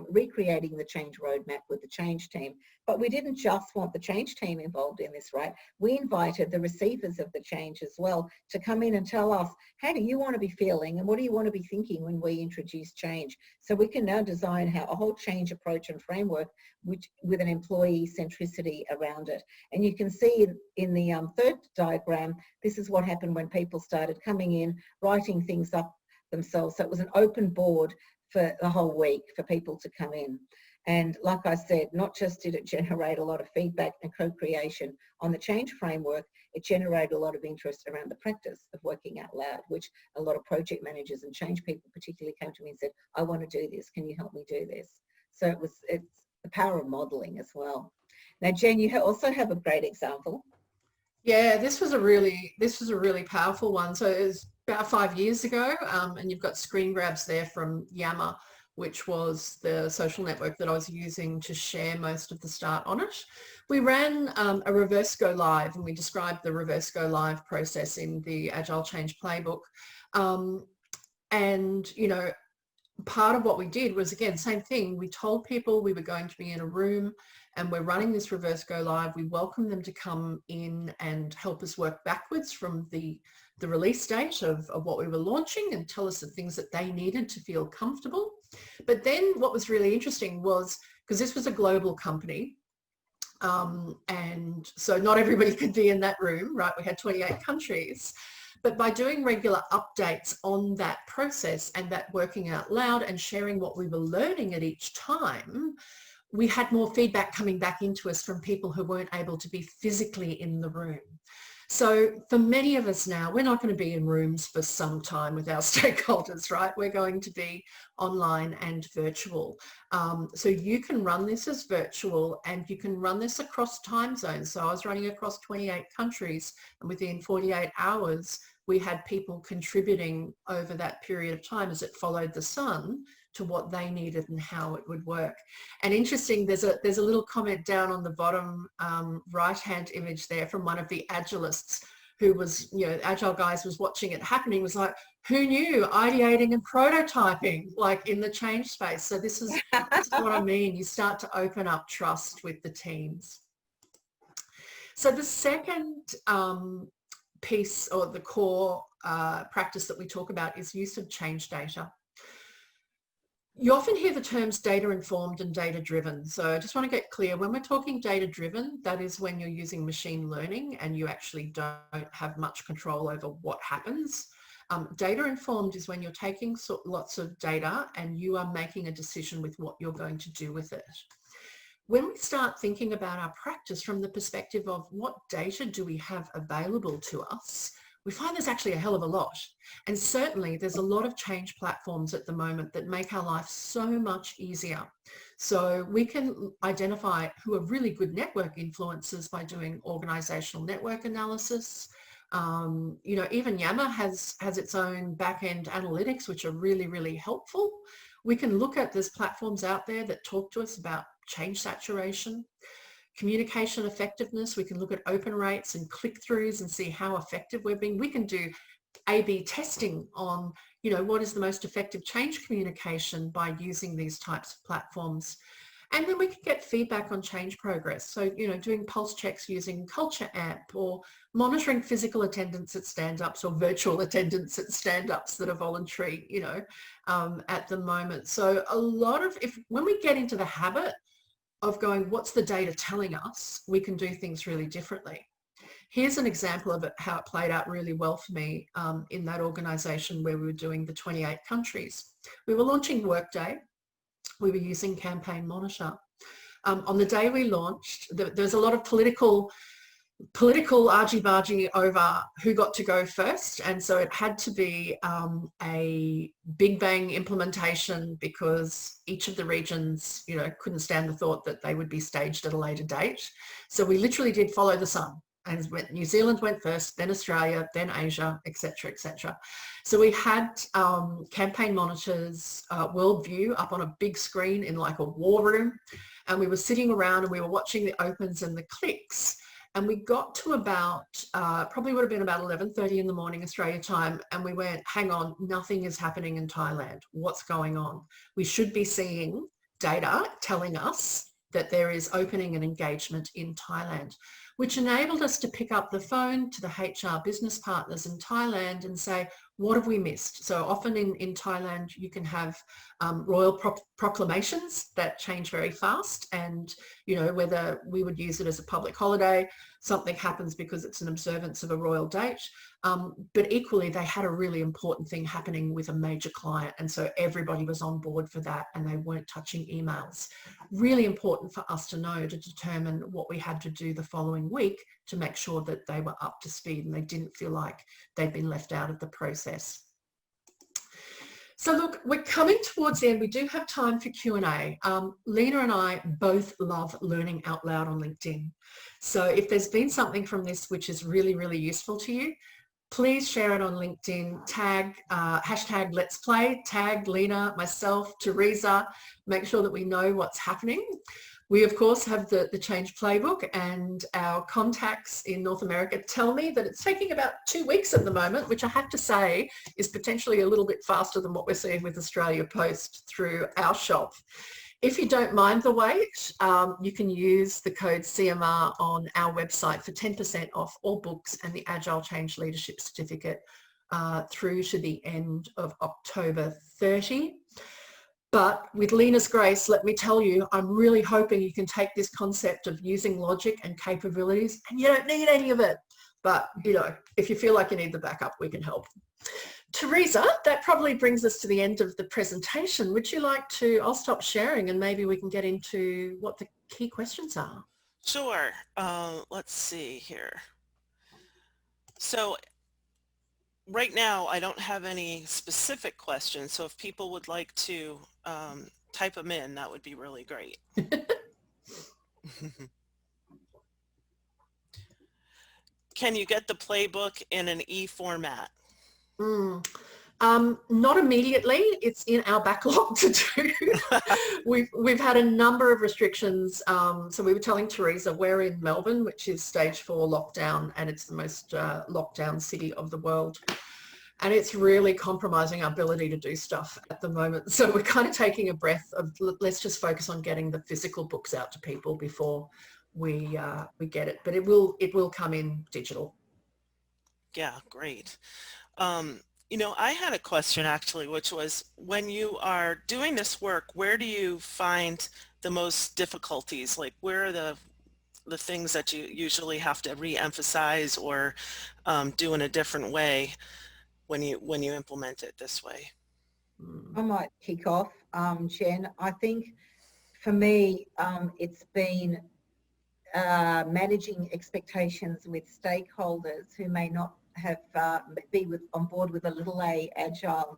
recreating the change roadmap with the change team. But we didn't just want the change team involved in this, right? We invited the receivers of the change as well to come in and tell us, how do you want to be feeling and what do you want to be thinking when we introduce change? So we can now design a whole change approach and framework with an employee centricity around it. And you can see in the third diagram, this is what happened when people started coming in, writing things up themselves. So it was an open board for the whole week for people to come in. And like I said, not just did it generate a lot of feedback and co-creation on the change framework, it generated a lot of interest around the practice of working out loud, which a lot of project managers and change people particularly came to me and said, I want to do this, can you help me do this? So it's the power of modelling as well. Now, Jen, you also have a great example. Yeah, this was a really powerful one. So it was about 5 years ago, and you've got screen grabs there from Yammer, which was the social network that I was using to share most of the start on it. We ran a reverse go live, and we described the reverse go live process in the Agile Change Playbook. And, you know, part of what we did was, again, same thing. We told people we were going to be in a room and we're running this reverse go live. We welcome them to come in and help us work backwards from the release date of what we were launching and tell us the things that they needed to feel comfortable. But then what was really interesting was, because this was a global company, and so not everybody could be in that room, right? We had 28 countries. But by doing regular updates on that process and that working out loud and sharing what we were learning at each time, we had more feedback coming back into us from people who weren't able to be physically in the room. So for many of us now, we're not going to be in rooms for some time with our stakeholders, right? We're going to be online and virtual. So you can run this as virtual, and you can run this across time zones. So I was running across 28 countries, and within 48 hours, we had people contributing over that period of time as it followed the sun to what they needed and how it would work. And interesting, there's a little comment down on the bottom right-hand image there from one of the Agilists who was, Agile guys was watching it happening, was like, who knew ideating and prototyping, like in the change space. So this is what I mean. You start to open up trust with the teams. So the second piece, or the core practice that we talk about, is use of change data. You often hear the terms data-informed and data-driven. So I just want to get clear, when we're talking data-driven, that is when you're using machine learning and you actually don't have much control over what happens. Data-informed is when you're taking lots of data and you are making a decision with what you're going to do with it. When we start thinking about our practice from the perspective of what data do we have available to us, we find there's actually a hell of a lot. And certainly there's a lot of change platforms at the moment that make our life so much easier. So we can identify who are really good network influencers by doing organizational network analysis. Even Yammer has its own back-end analytics, which are really, really helpful. We can look at, there's platforms out there that talk to us about change saturation, communication effectiveness. We can look at open rates and click-throughs and see how effective we're being. We can do A/B testing on, what is the most effective change communication by using these types of platforms. And then we can get feedback on change progress. So, doing pulse checks using Culture App, or monitoring physical attendance at stand-ups or virtual attendance at stand-ups that are voluntary, at the moment. So a lot of, when we get into the habit of going, what's the data telling us, we can do things really differently. Here's an example of how it played out really well for me in that organisation where we were doing the 28 countries. We were launching Workday. We were using Campaign Monitor. On the day we launched, there's a lot of political argy-bargy over who got to go first, and so it had to be a big bang implementation because each of the regions, couldn't stand the thought that they would be staged at a later date. So we literally did follow the sun, and New Zealand went first, then Australia, then Asia, etc., etc. So we had campaign monitors, worldview up on a big screen in like a war room, and we were sitting around and we were watching the opens and the clicks. And we got to about, probably would have been about 11:30 in the morning Australia time, and we went, hang on, nothing is happening in Thailand. What's going on? We should be seeing data telling us that there is opening and engagement in Thailand, which enabled us to pick up the phone to the HR business partners in Thailand and say, what have we missed? So often in Thailand, you can have royal proclamations that change very fast, and, whether we would use it as a public holiday, something happens because it's an observance of a royal date. But equally, they had a really important thing happening with a major client, and so everybody was on board for that, and they weren't touching emails. Really important for us to know, to determine what we had to do the following week to make sure that they were up to speed and they didn't feel like they'd been left out of the process. So look, we're coming towards the end. We do have time for Q&A. Lena and I both love learning out loud on LinkedIn. So if there's been something from this which is really, really useful to you, please share it on LinkedIn, tag, hashtag Let's Play, tag Lena, myself, Teresa, make sure that we know what's happening. We, of course, have the change playbook, and our contacts in North America tell me that it's taking about 2 weeks at the moment, which I have to say is potentially a little bit faster than what we're seeing with Australia Post through our shop. If you don't mind the wait, you can use the code CMR on our website for 10% off all books and the Agile Change Leadership Certificate through to the end of October 30. But with Lena's grace, let me tell you, I'm really hoping you can take this concept of using logic and capabilities, and you don't need any of it. But, you know, if you feel like you need the backup, we can help. Teresa, that probably brings us to the end of the presentation. Would you like to, I'll stop sharing and maybe we can get into what the key questions are. Sure. Let's see here. So right now, I don't have any specific questions, so if people would like to type them in, that would be really great. Can you get the playbook in an e-format? Not immediately. It's in our backlog to do. We've had a number of restrictions. So we were telling Teresa, we're in Melbourne, which is stage 4 lockdown, and it's the most lockdown city of the world. And it's really compromising our ability to do stuff at the moment. So we're kind of taking a breath of, let's just focus on getting the physical books out to people before we get it. But it will come in digital. Yeah, great. You know, I had a question actually, which was when you are doing this work, where do you find the most difficulties? Like, where are the things that you usually have to re-emphasize or do in a different way when you implement it this way? I might kick off, Jen. I think for me, it's been managing expectations with stakeholders who may not have be on board with a little a agile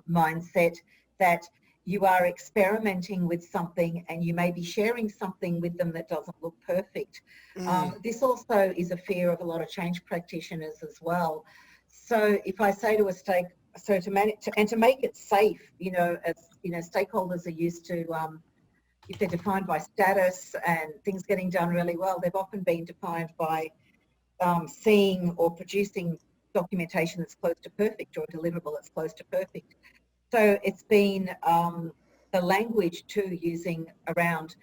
mindset, that you are experimenting with something and you may be sharing something with them that doesn't look perfect. This also is a fear of a lot of change practitioners as well. So if I say to a to make it safe, you know, as you know, stakeholders are used to, if they're defined by status and things getting done really well, they've often been defined by seeing or producing documentation that's close to perfect or deliverable that's close to perfect. So it's been the language too, using around,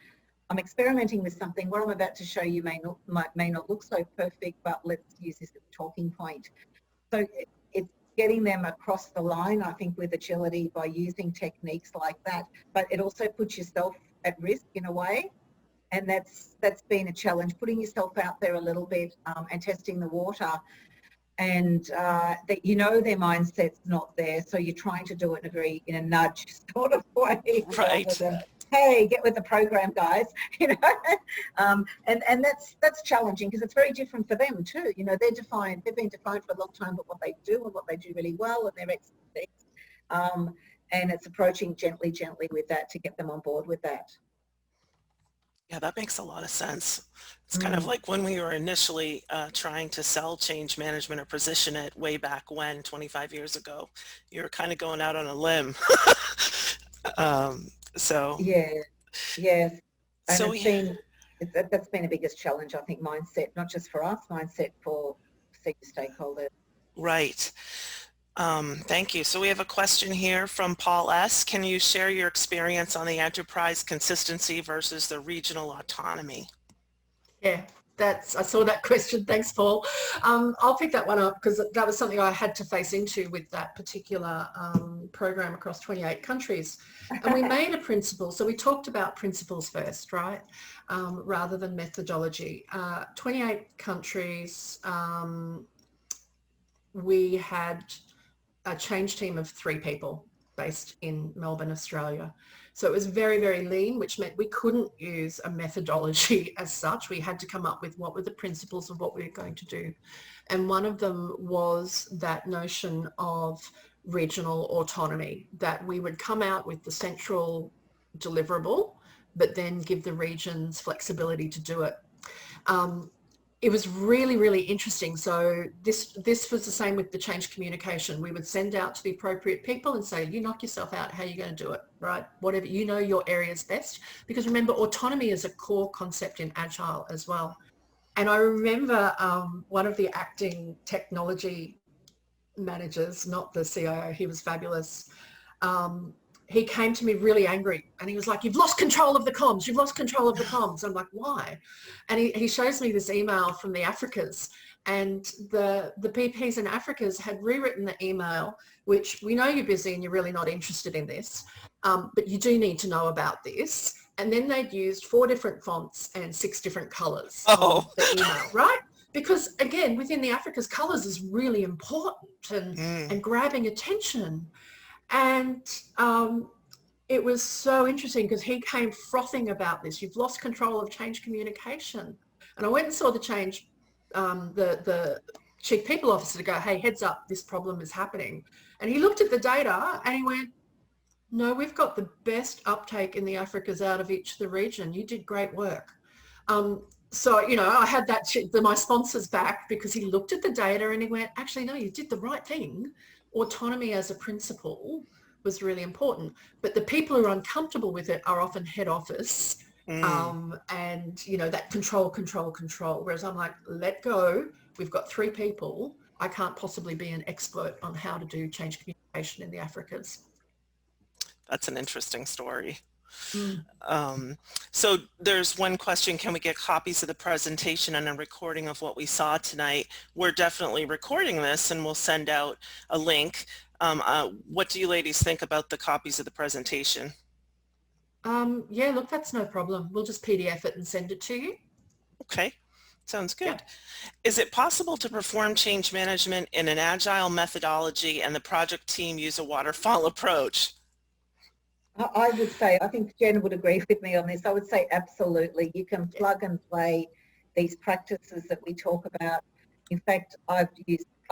I'm experimenting with something, what I'm about to show you may not look so perfect, but let's use this as a talking point. So it's getting them across the line, I think, with agility by using techniques like that, but it also puts yourself at risk in a way. And that's been a challenge, putting yourself out there a little bit and testing the water, and that you know their mindset's not there, so you're trying to do it in a nudge sort of way, right? Rather than, hey, get with the program, guys, you know. And that's challenging because it's very different for them too. You know, they've been defined for a long time, but what they do and what they do really well and their expertise, and it's approaching gently with that to get them on board with that. Yeah, that makes a lot of sense. It's kind of like when we were initially trying to sell change management or position it way back when, 25 years ago. You were kind of going out on a limb. So yes, and so that's been the biggest challenge, I think, mindset, not just for us, mindset for senior stakeholders. right. Thank you. So we have a question here from Paul S. Can you share your experience on the enterprise consistency versus the regional autonomy? Yeah, I saw that question. Thanks, Paul. I'll pick that one up because that was something I had to face into with that particular program across 28 countries. And we made a principle. So we talked about principles first, right? Rather than methodology. 28 countries, we had a change team of 3 people based in Melbourne, Australia. So it was very, very lean, which meant we couldn't use a methodology as such. We had to come up with what were the principles of what we were going to do. And one of them was that notion of regional autonomy, that we would come out with the central deliverable, but then give the regions flexibility to do it. It was really, really interesting. So this was the same with the change communication. We would send out to the appropriate people and say, you knock yourself out, how are you going to do it, right? Whatever, you know your area's best. Because remember, autonomy is a core concept in Agile as well. And I remember one of the acting technology managers, not the CIO, he was fabulous, he came to me really angry and he was like, you've lost control of the comms. You've lost control of the comms. I'm like, why? And he shows me this email from the Africas, and the PPs in Africas had rewritten the email, which we know you're busy and you're really not interested in this, but you do need to know about this. And then they'd used 4 different fonts and 6 different colours on the email, right? Because again, within the Africas, colours is really important and grabbing attention. And it was so interesting because he came frothing about this. You've lost control of change communication. And I went and saw the change, the chief people officer to go, hey, heads up, this problem is happening. And he looked at the data and he went, no, we've got the best uptake in the Africas out of each of the region. You did great work. So, you know, I had my sponsors back because he looked at the data and he went, actually, no, you did the right thing. Autonomy as a principle was really important. But the people who are uncomfortable with it are often head office and, you know, that control. Whereas I'm like, let go. We've got 3 people. I can't possibly be an expert on how to do change communication in the Africas. That's an interesting story. So there's one question, can we get copies of the presentation and a recording of what we saw tonight? We're definitely recording this and we'll send out a link. What do you ladies think about the copies of the presentation? Yeah, look, that's no problem. We'll just PDF it and send it to you. Okay, sounds good. Yeah. Is it possible to perform change management in an agile methodology and the project team use a waterfall approach? I would say, I think Jen would agree with me on this. I would say absolutely. You can plug and play these practices that we talk about. In fact, I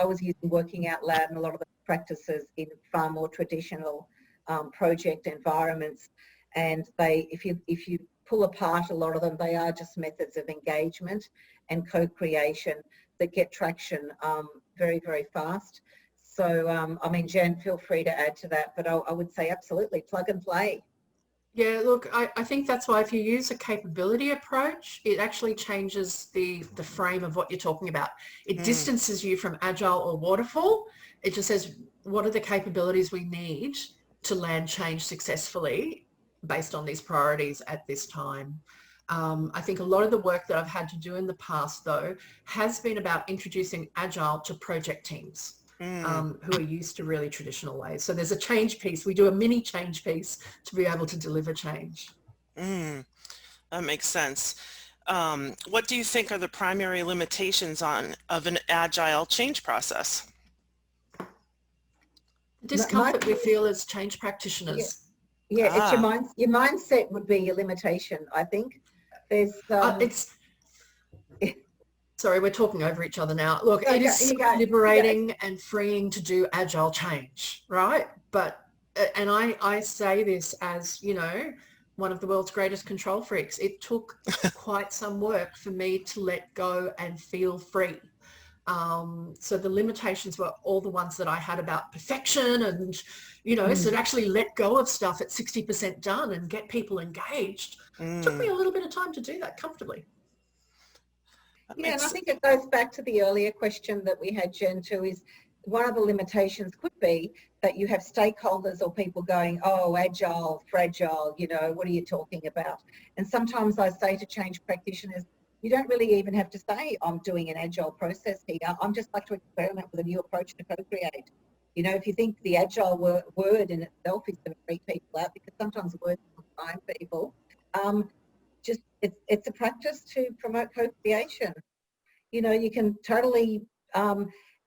was using working out loud and a lot of the practices in far more traditional project environments. And if you pull apart a lot of them, they are just methods of engagement and co-creation that get traction very, very fast. So, I mean, Jen, feel free to add to that, but I would say absolutely plug and play. Yeah, look, I think that's why if you use a capability approach, it actually changes the frame of what you're talking about. It distances you from agile or waterfall. It just says, what are the capabilities we need to land change successfully based on these priorities at this time? I think a lot of the work that I've had to do in the past, though, has been about introducing agile to project teams. Who are used to really traditional ways. So there's a change piece. We do a mini change piece to be able to deliver change. That makes sense. What do you think are the primary limitations of an agile change process? Discomfort we feel as change practitioners. Yeah, it's your mindset would be your limitation, I think. There's Sorry, we're talking over each other now. Look, it is liberating and freeing to do agile change, right? But, and I say this as, you know, one of the world's greatest control freaks. It took quite some work for me to let go and feel free. So the limitations were all the ones that I had about perfection and, you know, so to actually let go of stuff at 60% done and get people engaged. It took me a little bit of time to do that comfortably. Yeah, and I think it goes back to the earlier question that we had, Jen, too, is one of the limitations could be that you have stakeholders or people going, oh, agile, fragile, you know, what are you talking about? And sometimes I say to change practitioners, you don't really even have to say I'm doing an agile process here. I'm just like to experiment with a new approach to co-create. You know, if you think the agile word in itself is going to freak people out, because sometimes words are fine for people, just it's a practice to promote co-creation. You know, you can totally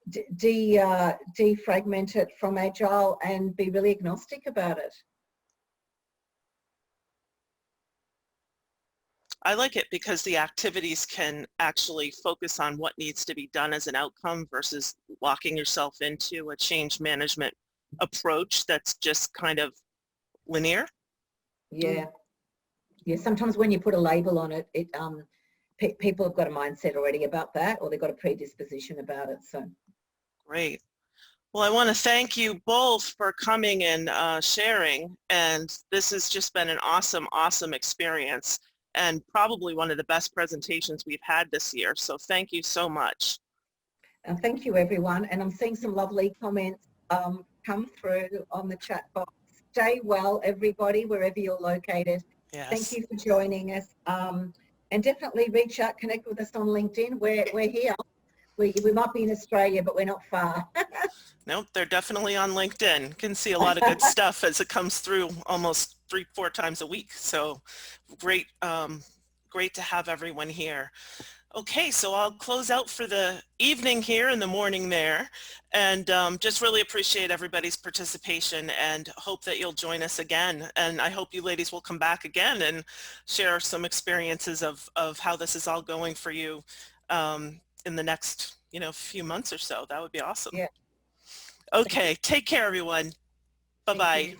defragment it from agile and be really agnostic about it. I like it because the activities can actually focus on what needs to be done as an outcome versus locking yourself into a change management approach that's just kind of linear. Yeah. Yeah, sometimes when you put a label on it, people have got a mindset already about that, or they've got a predisposition about it. So great. Well, I want to thank you both for coming and sharing, and this has just been an awesome experience and probably one of the best presentations we've had this year. So thank you so much. And thank you, everyone. And I'm seeing some lovely comments come through on the chat box. stay well, everybody, wherever you're located. Yes. Thank you for joining us. And definitely reach out, connect with us on LinkedIn. We're here. We might be in Australia, but we're not far. Nope, they're definitely on LinkedIn. Can see a lot of good stuff as it comes through almost 3-4 times a week. So great, great to have everyone here. Okay, so I'll close out for the evening here and the morning there, and just really appreciate everybody's participation and hope that you'll join us again. And I hope you ladies will come back again and share some experiences of how this is all going for you in the next, few months or so. That would be awesome. Yeah. Okay, take care, everyone. Bye-bye.